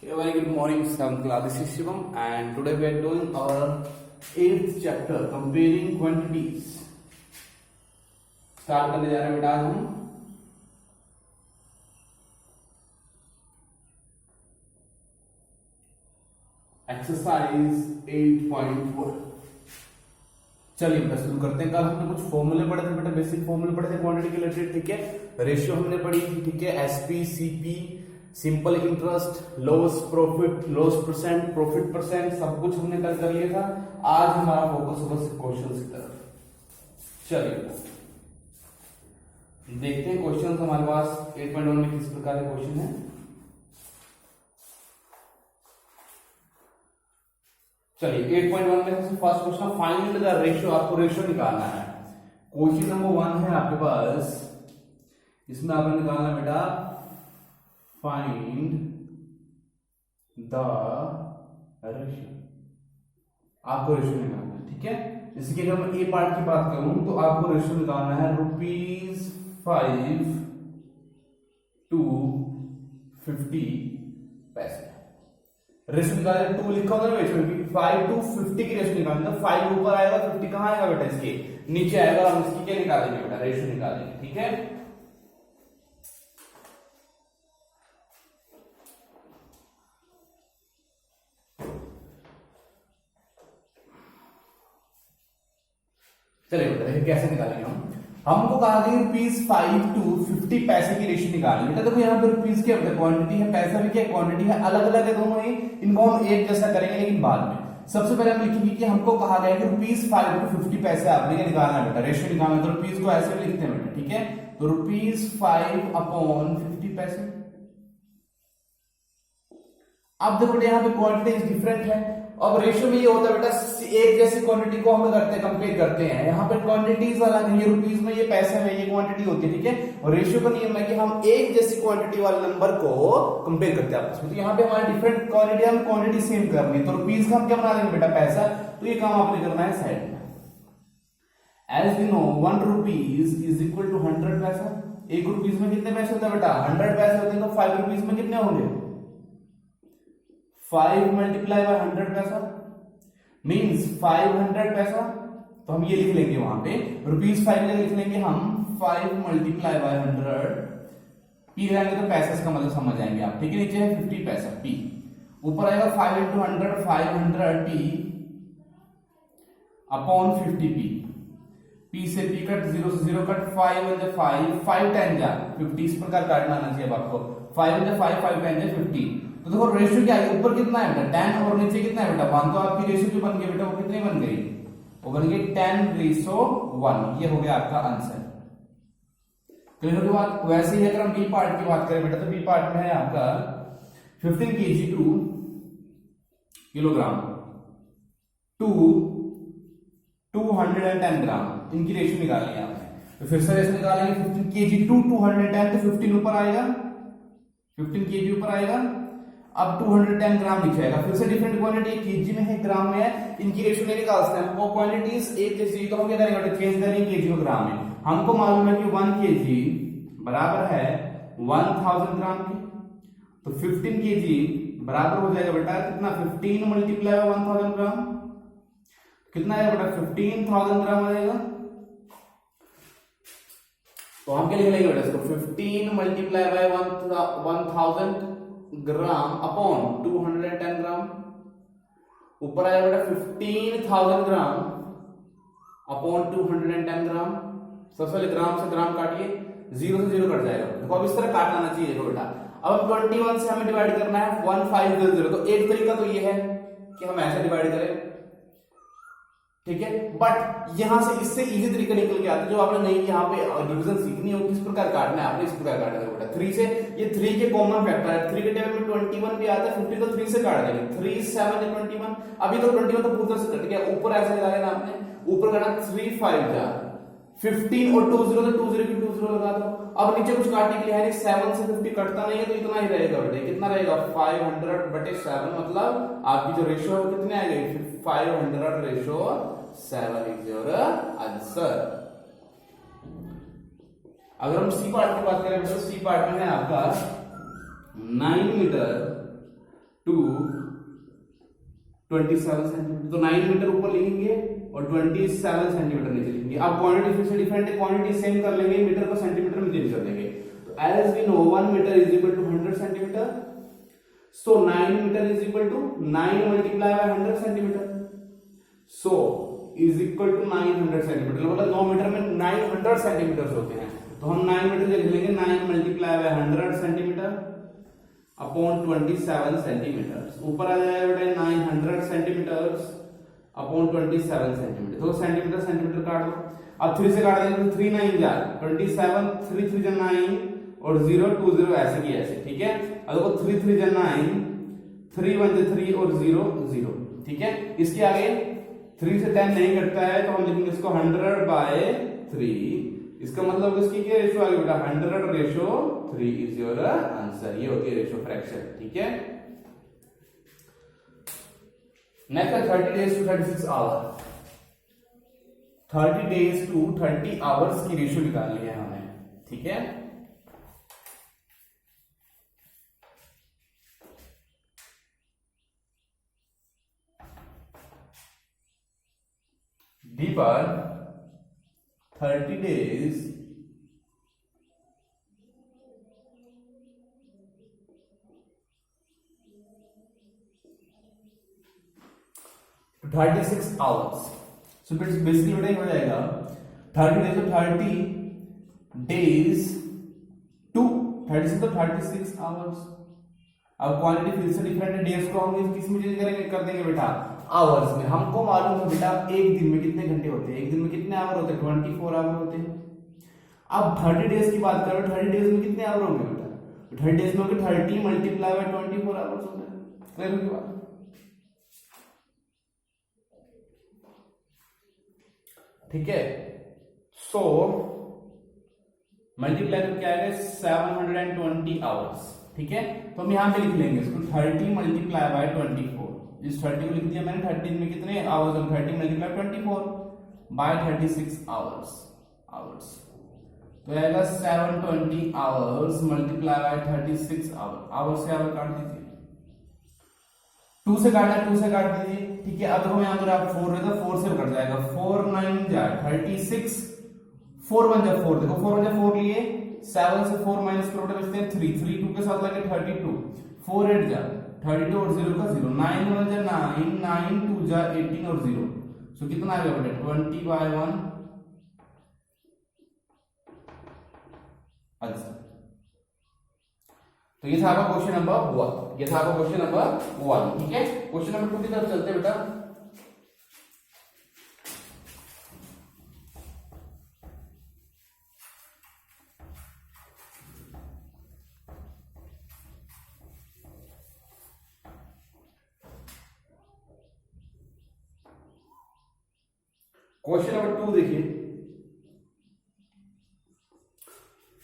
A very good morning, 7th class. This is Shivam, and today we are doing our 8th chapter, comparing quantities. Start करने जा रहे हैं बेटा आज हम एक्सरसाइज 8.1। चलिए बेटा शुरू करते हैं। कल हमने कुछ फॉर्मूले पढ़े थे बेटा, बेसिक फॉर्मूले पढ़े थे क्वांटिटी के रिलेटेड, ठीक है। रेशियो हमने पढ़ी थी, ठीक है। SP, CP, simple interest, loss profit, loss percent, profit percent, सब कुछ हमने कल कर लिया था। आज हमारा फोकस होगा क्वेश्चन की तरफ। चलिए देखते हैं क्वेश्चन हमारे पास 8.1 में किस प्रकार के क्वेश्चन है। चलिए 8.1 में सबसे first question, find the ratio. आपको रेशियो निकालना है। क्वेश्चन नंबर 1 है आपके पास, इसमें आपने निकालना है बेटा फाइंड द रेशियो। आपको रेशियो निकालना है, ठीक है। जैसे कि अगर मैं ए पार्ट की बात करूं तो आपको रेशियो निकालना है ₹5 to 50 पैसे। रेशियो निकाले 2 लिखा होगा ना, 5 to 50 की रेशियो निकालना। 5 ऊपर आएगा, 50 कहां आएगा बेटा, इसके नीचे आएगा। हम इसकी क्या निकालेंगे बेटा, रेशियो निकालेंगे, ठीक है। चलिए बेटा देखिए कैसे निकालेंगे हमको कहा था ₹5 to 50 पैसे की रेशियो निकालनी। बेटा देखो यहाँ पे रुपीस क्या होता है, क्वांटिटी है, पैसा भी क्या क्वांटिटी है, अलग अलग है दोनों ही। इनको हम एक जैसा करेंगे लेकिन बाद में। सबसे पहले हम लिखेंगे कि हमको कहा गया कि ₹5 to 50 पैसे आपने क्या निकालना है बेटा, रेशियो निकालना। तो रुपीस को ऐसे भी लिखते हैं बेटा, ठीक है। तो ₹5/50 पैसे। अब देखो बेटा यहाँ पे क्वांटिटी डिफरेंट है। अब रेशियो में ये होता है बेटा, एक जैसी क्वांटिटी को हम करते हैं, कंपेयर करते हैं। यहाँ पे क्वांटिटीज अलग है, ये रुपीस में, ये पैसे में, ये क्वांटिटी होती है, ठीक है। और रेशियो का नियम है कि हम एक जैसी क्वांटिटी वाले नंबर को कंपेयर करते हैं आपस में। तो यहाँ पे हमारी डिफरेंट क्वांटिटी, हम क्वांटिटी सेम करनी है। तो रुपीस का हम क्या बना देंगे बेटा, पैसा। तो ये काम आपने करना है साइड में। As we know 1 rupees is equal to 100 paisa. 1 rupees में कितने पैसे होते हैं बेटा, 100 पैसे होते हैं। तो 5 रुपीस में कितने होंगे, 5 मल्टीप्लाई बाय 100 पैसा मीन्स 500 पैसा। तो हम ये लिख लेंगे वहां पे ₹5 लिख लेंगे हम 5 मल्टीप्लाई बाय 100। पी रहेंगे तो पैसे का मतलब समझ जाएंगे आप, ठीक है। नीचे है 50 पैसा पी, ऊपर आएगा 5 into 100 500 पी अपॉन 50 पी से पी कट, 0 से 0 कट, 5 1 5 10 जा 50। इस प्रकार काटना आना चाहिए आपको। 5 1 5 5 10 जा 50। तो देखो रेशियो क्या है, ऊपर कितना है बेटा 10 और नीचे कितना है बेटा 1। तो आपकी रेशियो जो बन गई बेटा वो कितनी बन गई, वो बन गई 10:1। ये हो गया आपका आंसर। क्लियर की बात। वैसे ही अगर हम बी पार्ट की बात करें बेटा, तो बी पार्ट में है आपका 15 kg टू किलोग्राम टू 210 ग्राम। इनकी रेशियो निकालनी है आपने। तो फिर से रेशियो निकालेंगे 15 kg टू 210। तो 15 ऊपर आएगा, 15 kg ऊपर आएगा। अब 210 ग्राम लिख जाएगा। फिर से डिफरेंट क्वांटिटी, केजी में है, ग्राम में है, इनकी रेशियो नहीं निकाल सकते हैं। वो क्वांटिटीज एक जैसी, तो हम क्या करेंगे, चेंज करेंगे केजी को ग्राम में। हमको मालूम है कि 1 kg बराबर है 1000 ग्राम की। तो 15 kg बराबर हो जाएगा बेटा कितना, 15 मल्टीप्लाई 1000 ग्राम कितना है बेटा, 15,000 ग्राम आ जाएगा। तो हम क्या लिख लेंगे बेटा इसको, 15 मल्टीप्लाई बाय 1000 ग्राम अपॉन 210 ग्राम। ऊपर आएगा बेटा 15,000 ग्राम अपॉन 210 ग्राम। सबसे पहले ग्राम से ग्राम काटिए, 0 से 0 कट जाएगा। देखो अब इस तरह काटना आना चाहिए देखो बेटा। अब 21 से हमें डिवाइड करना है 1500। तो एक तरीका तो ये है कि हम ऐसे डिवाइड करें, ठीक है। बट यहां से इससे इजी तरीका निकल के आता है, जो आपने नहीं यहाँ पे डिवीजन सीखनी हो किस प्रकार काटना है, आपने इस प्रकार काटना है बेटा। 3 से, ये 3 के कॉमन फैक्टर है। 3 के टेबल में 21 भी आता है, 50 तो 3 से काट देंगे। 3 7 21। अभी तो 21 तो पूरी तरह से कट गया। ऊपर ऐसे लगा लेना आपने, ऊपर करना 3 5 जा 15 और 20 तो 20 की 20 लगा दो। अब नीचे कुछ काटने के लिए है नहीं, 7 से 50 कटता नहीं है, तो इतना ही रहेगा बेटा। कितना रहेगा, 500/7। मतलब आपकी जो रेशियो है कितने आ गई, 500:7 इज योर आंसर। अगर हम सी पार्ट की बात करें तो सी पार्ट में है आपका 9 मीटर टू 27 सेंटीमीटर। तो 9 मीटर ऊपर लिखेंगे और 27 सेंटीमीटर नीचे लिखेंगे। अब क्वांटिटी फिर से डिफरेंट है, क्वांटिटी सेम कर लेंगे, मीटर को सेंटीमीटर में चेंज कर देंगे। तो as we know 1 metre is equal to 100 centimetre, so 9 metre is equal to 9 multiply by 100 centimetre, so is equal to 900 centimetre. मतलब 9 मीटर में 900 सेंटीमीटर होते हैं, तो हम 9 मीटर लिख लेंगे 9 multiply by 100 centimetre upon 27 centimetre. ऊपर आ जाएगा बेटा 900 सेंटीमीटर अपॉन 27 सेंटीमीटर। तो सेंटीमीटर सेंटीमीटर काट दो। अब 3 से काट देंगे तो 3 9 जा 27, 3 3 जा 9 और 0 2 0 ऐसे की ऐसे, ठीक है। अब देखो 3 3 जा 9, 3 1 जा 3 और 0 0, ठीक है। इसके आगे 3 से 10 नहीं घटता है तो हम लिखेंगे इसको 100 बाय 3। इसका मतलब इसकी क्या रेशो आ गई बेटा 100 रेशो 3 इज योर आंसर। ये होती है रेशो फ्रैक्शन, ठीक है। नेक्स्ट है 30 days to 36 hour. 30 days to 30 hours की रेशो निकालनी है हमें, ठीक है। डी पर 30 days to 36 hours। So basically बेटा हो जाएगा 30 days to 30 days to 36 to 36 hours। अब क्वांटिटी फिर से डिफरेंट है, डेज को हम किस में चेंज करेंगे कर देंगे बेटा आवर्स में। हमको मालूम है बेटा एक दिन में कितने घंटे होते हैं, एक दिन में कितने आवर होते हैं 24 आवर होते हैं। अब 30 डेज की बात करो, 30 डेज में कितने आवर होंगे बेटा 30 डेज में होंगे 30 मल्टीप्लाई बाय 24 आवर्स होते हैं। क्लियर की बात, ठीक है। सो मल्टीप्लाई करके आएगा 720 आवर्स, ठीक है। तो हम यहां पे लिख लेंगे इसको 30 मल्टीप्लाई बाय 24। इस 30 को लिख दिया मैंने, 30 में कितने आवर्स हैं 30 मल्टीप्लाई 24 बाय 36 आवर्स तो आएगा 720 आवर्स मल्टीप्लाई बाय 36 आवर्स से आवर काट दीजिए। 2 से काटा 2 से काट दीजिए, ठीक है। अब देखो यहां पर आप 4 है तो 4 से कट जाएगा, 4 9 जा 36, 4 1 जा 4, देखो 4 1 जा 4 लिए, 7 से 4 माइनस करोड़ बचते हैं 3, 3 2 के साथ लगे 32, 4 8 जा 32 और 0 का 0, 9 1 जा 9, 9 2 जा 18 और 0, सो कितना आ गया बेटा 20/1। अच्छा, तो ये था आपका क्वेश्चन नंबर 1, ये था आपका क्वेश्चन नंबर 1, ठीक है। क्वेश्चन नंबर 2 की तरफ चलते हैं बेटा। क्वेश्चन नंबर 2 देखिए,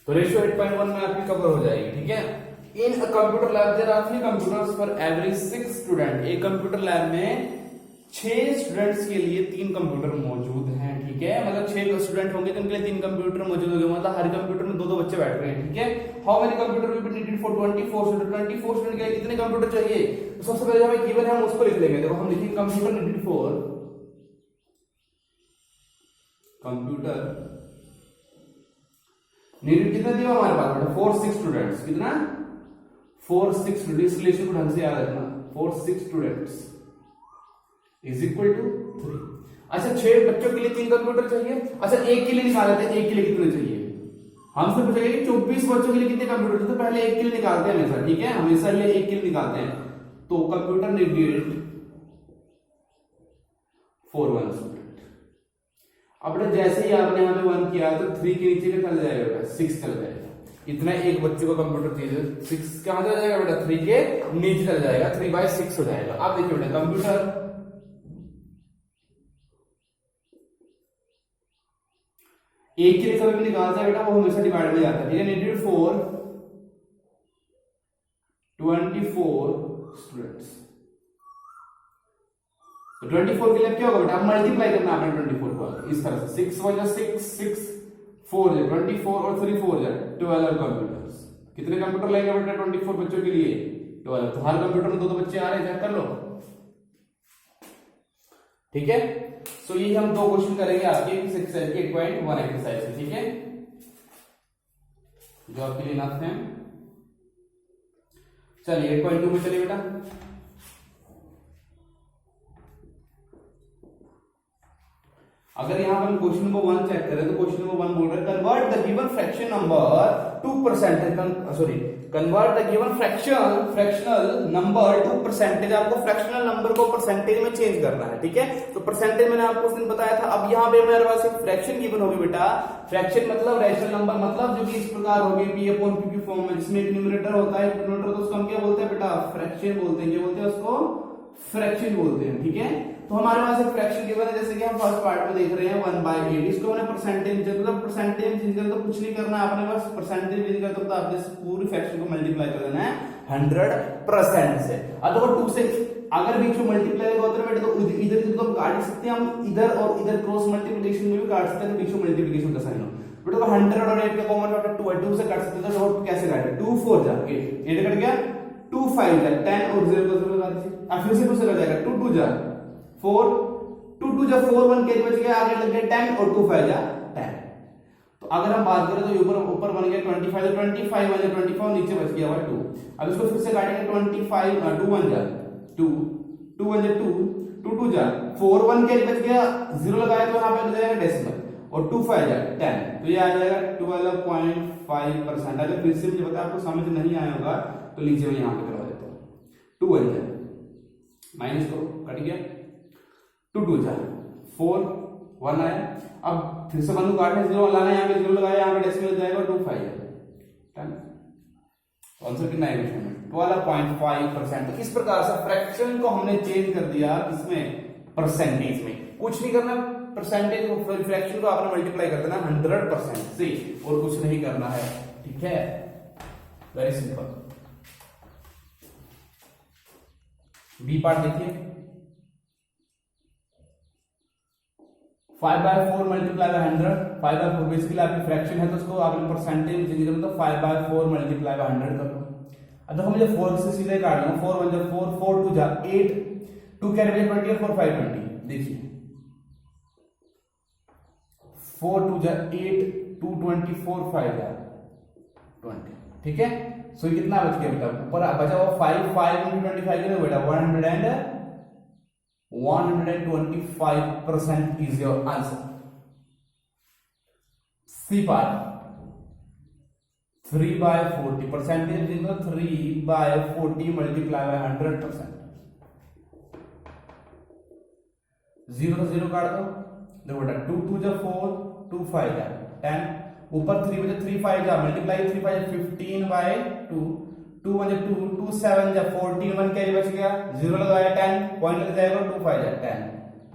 तो रेशियो 8.1 में आपकी कवर हो जाएगी, ठीक है। In a computer lab there are 3 computers for every 6 student. एक कंप्यूटर लैब में 6 स्टूडेंट्स के लिए 3 कंप्यूटर मौजूद हैं, ठीक है। मतलब 6 स्टूडेंट होंगे तो उनके लिए 3 कंप्यूटर मौजूद होंगे, मतलब हर कंप्यूटर में 2-2 बच्चे बैठ रहे हैं, ठीक है। How many computer will be needed for 24 student. 24 student के लिए कितने कंप्यूटर चाहिए, तो सबसे पहले हमें गिवन है हम उसको लिख लेंगे। देखो हम लिखेंगे computer needed for computer needed कितना दिया हमारे पास बेटा 4 6 स्टूडेंट्स, कितना 4 6 स्टूडेंट्स। रिलेशन को ढंग से याद रखना, 4 6 स्टूडेंट्स इज इक्वल टू 3। अच्छा 6 बच्चों के लिए 3 कंप्यूटर चाहिए। अच्छा एक के लिए निकाल लेते हैं, एक के लिए कितने चाहिए। हमसे पूछेगा कि 24 बच्चों के लिए कितने कंप्यूटर चाहिए, तो पहले एक के लिए निकालते हैं हमेशा, ठीक है। हमेशा ये एक के लिए निकालते हैं, तो कंप्यूटर नीडेड फॉर 1 स्टूडेंट। अब जैसे ही आपने यहाँ पे 1 किया तो 3 के नीचे का चल जाएगा बेटा 6 चल जाएगा। इतना एक बच्चे को कंप्यूटर चाहिए, 6 कहां चला जाएगा बेटा 3 के नीचे चल जाएगा, 3/6 हो जाएगा। अब देखिए बेटा कंप्यूटर एक के लिए कभी भी निकालता है बेटा वो हमेशा डिवाइड में जाता है, ठीक है। Needed for 24 students. तो 24 के लिए क्या होगा बेटा मल्टीप्लाई करना आपने 24 को इस तरह से 6 1 6 6 4 24 और 3 4 12 कंप्यूटर्स। कितने कंप्यूटर लगेगा बेटा 24 बच्चों के लिए ये वाला। तो हर कंप्यूटर में दो दो बच्चे आ रहे हैं, चेक कर लो, ठीक है। सो ये हम दो क्वेश्चन करेंगे आपके 8.1 एक्सरसाइज से, ठीक है, जो आपके लिए नाथ हैं। चलिए 8.2 में चलिए बेटा। अगर यहां पर हम क्वेश्चन नंबर 1 चेक करें तो क्वेश्चन नंबर 1 बोल रहा है convert the given fraction number two percentage, sorry convert the given fractional number two percentage. आपको फ्रैक्शनल नंबर को परसेंटेज में चेंज करना है, ठीक है। तो परसेंटेज मैंने आपको उस दिन बताया था। अब यहाँ पे मेरे पास एक फ्रैक्शन गिवन होगी बेटा। फ्रैक्शन मतलब रैशनल नंबर, मतलब जो कि इस प्रकार होगी p अपॉन q की फॉर्म में, जिसमें एक न्यूमरेटर होता है, एक डिनोमिनेटर, तो उसको हम क्या बोलते हैं बेटा? फ्रैक्शन बोलते हैं। ये बोलते हैं उसको फ्रैक्शन बोलते हैं, ठीक है। तो हमारे पास एक फ्रैक्शन गिवन है, जैसे कि हम फर्स्ट पार्ट में देख रहे हैं 1/8। इसको मैंने परसेंटेज, मतलब परसेंटेज चेंज कर, तो कुछ नहीं करना है आपने, बस परसेंटेज चेंज कर तो आपने पूरी फ्रैक्शन को मल्टीप्लाई कर देना है 100% से। अब देखो 2 से अगर बीच में मल्टीप्लाई होता है तो इधर तो काट सकते हैं हम, इधर और इधर क्रॉस मल्टीप्लिकेशन में भी काट सकते हैं, तो बीच में मल्टीप्लिकेशन का साइन हो बेटा। तो 100 और 8 का कॉमन फैक्टर 2 है, 2 से काट सकते हैं, तो कैसे काटे? 2 4 जा 8 कट गया, 2 5 जा 10 और 0 को 0 लगा दीजिए। अब फिर से 2 से कट जाएगा, 2 2 जा 4, 2 2 जा 4, 1 कैरी बच गया, आगे लग गया 10 और 2 5 जा 10। तो अगर हम बात करें तो ऊपर बन गया 25, तो 25 बन गया 25, नीचे बच गया हुआ 2। अब इसको फिर से काटेंगे 25, 2 1 जा 2, 2 1 जा 2, 2 2 जा 4, 1 कैरी बच गया, 0 लगाया तो यहाँ पे लग जाएगा डेसिमल, और 2 5 जा 10, तो ये आ जाएगा 12.5%। अगर फिर से मुझे पता आपको समझ नहीं आया होगा तो नीचे में यहाँ पे करवा देता हूँ। 2 1 जा माइनस करो, कट गया, 2 2 जा 4, 1 आया। अब फिर से 1 को काटने 0 लाना है, यहाँ पे 0 लगाया, यहाँ पे डेसिमल हो जाएगा, 2 5 10। आंसर कितना है क्वेश्चन में? 12.5%। तो इस प्रकार से फ्रैक्शन को हमने चेंज कर दिया इसमें परसेंटेज में। कुछ नहीं करना, परसेंटेज को फ्रैक्शन को आपने मल्टीप्लाई कर देना 100% से, और कुछ नहीं करना है, ठीक है, वेरी सिंपल। बी पार्ट देखिए, 5/4 मल्टीप्लाई बाय 100, 5/4 बेसिकली आपकी फ्रैक्शन है, तो उसको आपने परसेंटेज चेंज करना, तो 5/4 मल्टीप्लाई बाय 100 कर लो। अब देखो मुझे 4 से सीधे काट लूंगा, 4 1 जा 4, 4 2 जा 8, 2 कैरी बचा 20 और 4 5 20। देखिए 4 2 जा 8, 2 24, 5 जा 20, ठीक है। सो कितना बच गया बेटा? ऊपर बचा हुआ 5, 5 into 25 कितना बेटा? 125% is your answer. C part 3/40 percentage is 3/40 multiply by 100%. 0 तो 0 काट दो, देखो बेटा 2 2 जा 4, 2 5 जा 10, ऊपर 3 बजे 3 5 जा मल्टीप्लाई 3 5 15/2, 2 1 जा 2, 2 7 जा 14, 1 कैरी बच गया, 0 लगाया 10, पॉइंट लग जाएगा, 2 5 जा 10।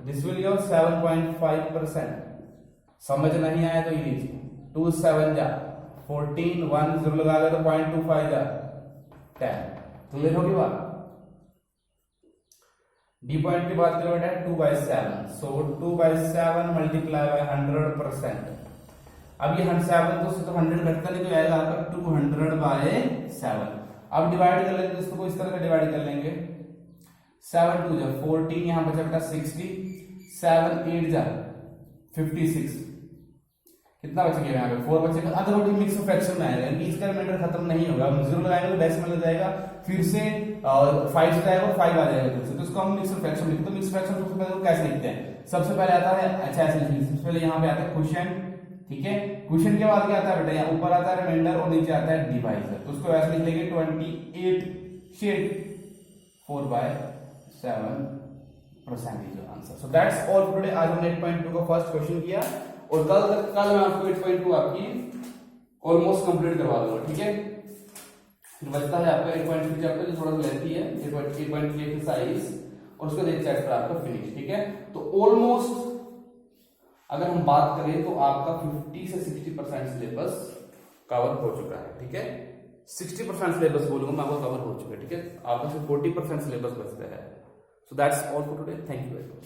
This will your 7.5%। समझ नहीं आया तो ये लीजिए, 2 7 जा 14, 1 0 लगा लिया तो 0.25 जा 10। क्लियर होगी बात? डी पॉइंट की बात करो बेटा 2/7, सो 2/7 मल्टीप्लाई बाय 100%। अब ये 7 तो 100 घटता नहीं तो आएगा आपका 200/7। अब डिवाइड कर लेंगे इसको, इस तरह से डिवाइड कर लेंगे, 7 2 जा 14, यहां बचा बेटा 60, 7 8 जा 56, कितना बच गया यहाँ पे 4 बचेगा। अगर वो मिक्स फ्रैक्शन में आएगा, यानी इसका रिमाइंडर खत्म नहीं होगा, हम 0 लगाएंगे तो डेसिमल हो जाएगा, फिर से 5 से जाएगा 5 आ जाएगा फिर से, तो इसको हम मिक्स फ्रैक्शन लिखते हैं। तो मिक्स फ्रैक्शन सबसे पहले कैसे लिखते हैं? सबसे पहले आता है, अच्छा ऐसे लिखिए, सबसे पहले यहाँ पे आता है क्वोशिएंट, ठीक है। क्वोशिएंट के बाद क्या आता है बेटा? यहाँ ऊपर आता है रिमाइंडर और नीचे आता है डिवाइजर, तो उसको ऐसे लिख लेंगे 28/4/7% answer. So that's all for today. आज हमने 8.2 का फर्स्ट क्वेश्चन किया, और कल मैं आपको 8.2 आपकी ऑलमोस्ट कंप्लीट करवा दूंगा, ठीक है। फिर बचता है आपका 8.3 चैप्टर जो थोड़ा सा लेती है, 8.3 एक्सरसाइज, और उसका एक चैप्टर आपका फिनिश, ठीक है। तो ऑलमोस्ट अगर हम बात करें तो आपका 50 से 60% सिलेबस कवर हो चुका है, ठीक है। 60% सिलेबस बोलूंगा मैं, आपको कवर हो चुका है, ठीक है। आपका सिर्फ 40% सिलेबस बचता है। So that's all for today, thank you very much.